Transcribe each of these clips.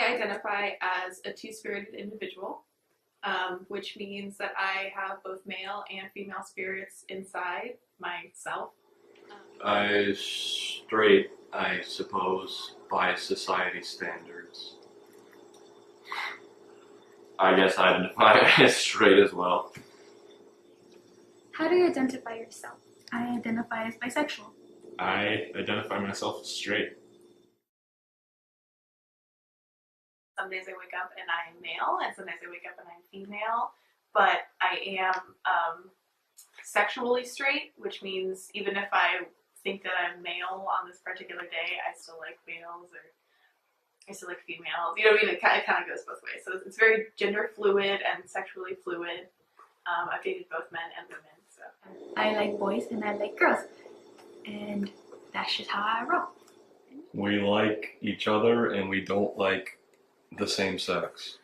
I identify as a two-spirited individual, which means that I have both male and female spirits inside myself. I straight, I suppose, by society standards. I guess I identify as straight as well. How do you identify yourself? I identify as bisexual. I identify myself as straight. Some days I wake up and I'm male, and some days I wake up and I'm female, but I am sexually straight, which means even if I think that I'm male on this particular day, I still like males, or I still like females. You know what I mean? It kind of goes both ways. So it's very gender fluid and sexually fluid. I've dated both men and women. So I like boys and I like girls, and that's just how I roll. We like each other and we don't like the same sex.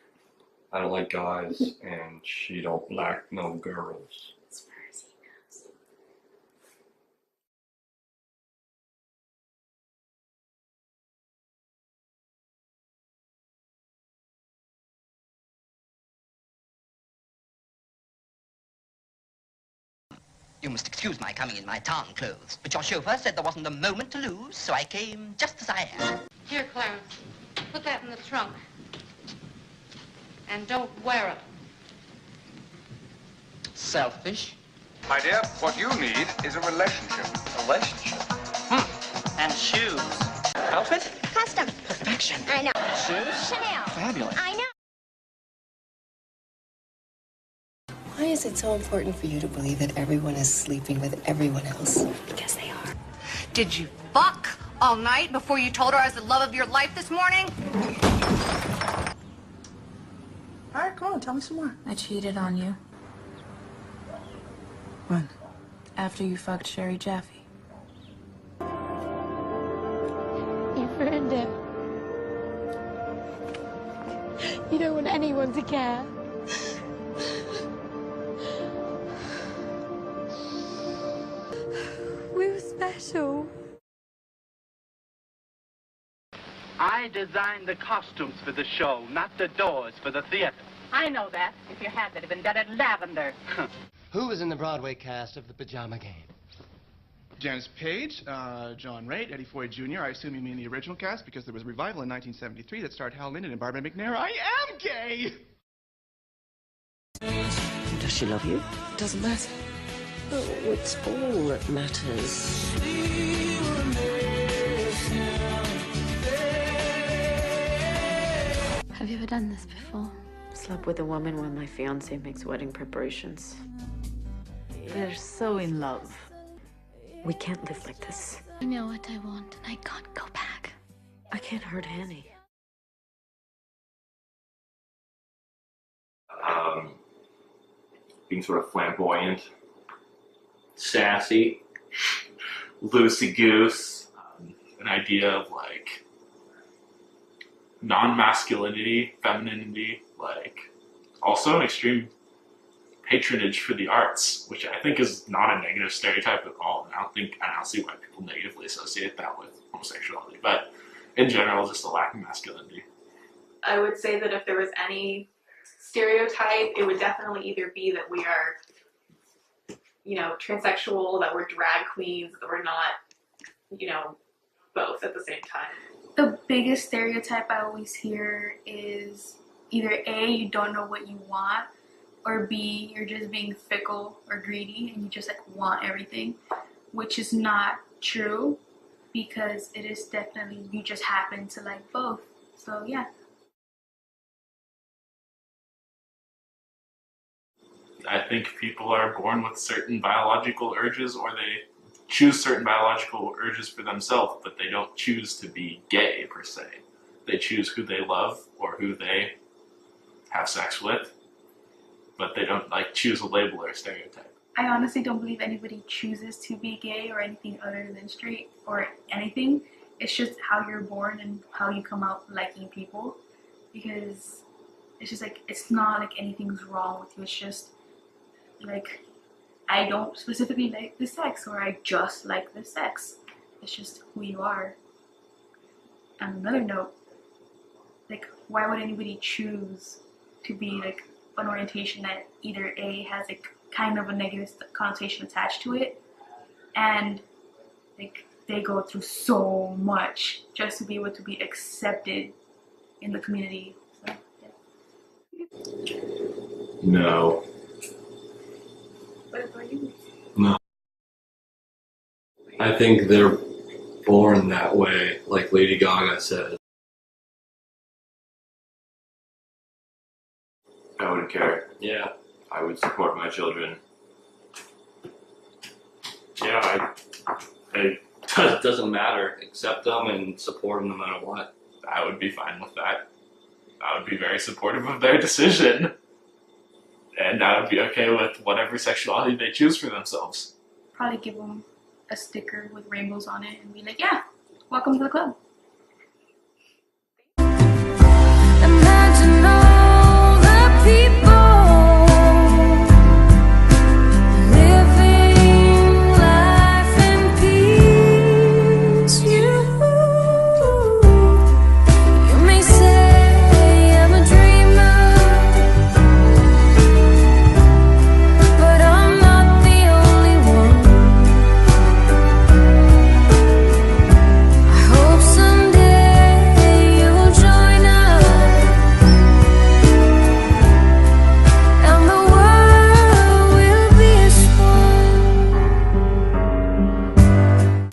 I don't like guys and she don't like no girls. As far as he knows. You must excuse my coming in my town clothes, but your chauffeur said there wasn't a moment to lose, so I came just as I am. Here, Clarence, put that in the trunk. And don't wear it. Selfish. My dear, what you need is a relationship. Relationship. And shoes. Outfit? Custom. Perfection. I know. Shoes? Chanel. Fabulous. I know. Why is it so important for you to believe that everyone is sleeping with everyone else? Because they are. Did you fuck all night before you told her I was the love of your life this morning? All right, come on, tell me some more. I cheated on you. When? After you fucked Sherry Jaffe. You ruined him. You don't want anyone to care. We were special. I designed the costumes for the show, not the doors for the theater. I know that. If you had, that'd have been done in lavender. Who was in the Broadway cast of The Pajama Game? Janice Page, John Raitt, Eddie Foy Jr. I assume you mean the original cast because there was a revival in 1973 that starred Hal Linden and Barbara McNair. I am gay! Does she love you? It doesn't matter. Oh, it's all that matters. Have you ever done this before? Slept with a woman when my fiance makes wedding preparations. They're so in love. We can't live like this. I know what I want, and I can't go back. I can't hurt Annie. Being sort of flamboyant, sassy, loosey-goose, an idea of like non-masculinity, femininity, like also an extreme patronage for the arts, which I think is not a negative stereotype at all. And I don't see why people negatively associate that with homosexuality, but in general, just a lack of masculinity. I would say that if there was any stereotype, it would definitely either be that we are, you know, transsexual, that we're drag queens, that we're not, you know, both at the same time. The biggest stereotype I always hear is either A, you don't know what you want, or B, you're just being fickle or greedy and you just like want everything, which is not true because it is definitely, you just happen to like both. So yeah. I think people are born with certain biological urges, or they choose certain biological urges for themselves, but they don't choose to be gay per se. They choose who they love or who they have sex with, but they don't like choose a label or a stereotype. I honestly don't believe anybody chooses to be gay or anything other than straight or anything. It's just how you're born and how you come out liking people, because it's just like, it's not like anything's wrong with you. It's just like, I don't specifically like this sex, or I just like this sex. It's just who you are. On another note, like why would anybody choose to be like an orientation that either A has like kind of a negative connotation attached to it, and like they go through so much just to be able to be accepted in the community. So, yeah. No. What about you? No. I think they're born that way, like Lady Gaga said. I wouldn't care. Yeah. I would support my children. Yeah, it doesn't matter. Accept them and support them no matter what. I would be fine with that. I would be very supportive of their decision. And I would be okay with whatever sexuality they choose for themselves. Probably give them a sticker with rainbows on it and be like, yeah, welcome to the club.